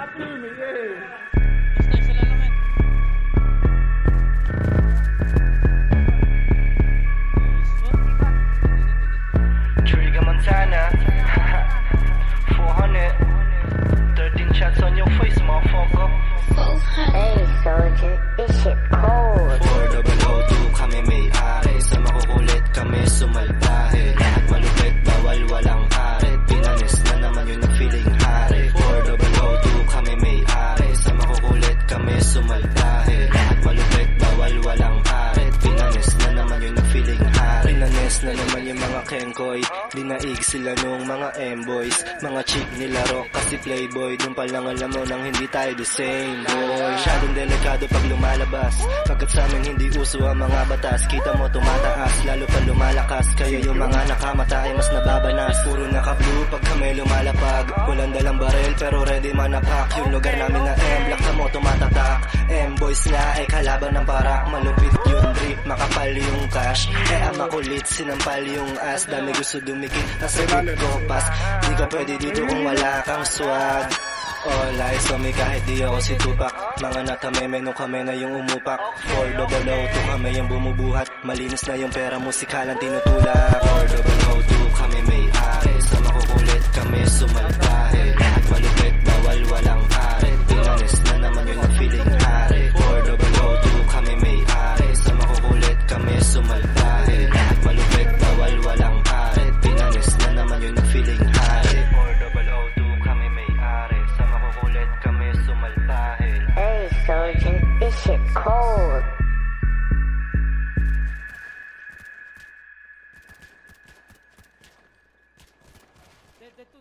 Basta sila lang yan. Trigger Montana 400 13 shots on your face, motherfucker. Hey soldier, this shit cold. 400 kami may-ari. Sa makukulit kami sumalbahe. Lahat malupit, bawal walang arit. Pinanis na naman yun ang feeling hari. 400 kami may-ari. Sa makukulit kami sumalbahe. Lahat malupit, bawal walang arit. Pinanis na naman yun ang feeling hari. Pinanis na naman yung mga kengkoy. Dinaig sila nung mga M-boys. Mga chick nila rock kasi playboy. Dun pa lang alam mo nang hindi tayo the same boy. Masyadong delikado pag lumalabas. Pagkat sa amin hindi uso ang mga batas. Kita mo tumataas, lalo pa lumalakas. Kaya yung mga nakamata ay mas nababanas. Puro naka-blue pag kami lumalapag. Walang dalang baril pero ready manapak. Yung lugar namin na M-block na mo tumatatak. M-boys nga ay kalaban ng parak. Malupit yung drip, makapal yung cash. Kaya makulit, sinampal yung ass. Dami gusto dumikit, nasa grip ko pas. Di ka pwede dito kung wala kang swag. All eyes on me kahit di ako si Tupac. Mga natameme nung kami na yung umupak. 400 kami yung bumubuhat. Malinis na yung pera, musikalang tinutulak. 400 kami may-ari. Sa makukulit kami sumalbahe. Lahat malupit, bawal walang arit. Pinanis na naman yun ang feeling hari. 400 kami may-ari. Sa makukulit kami sumalbahe. Lahat malupit, bawal walang arit. Pinanis na naman yun ang feeling hari. 400 kami may-ari. Sa makukulit kami sumalbahe. Hey soldier, this shit cold. Dead, dead two.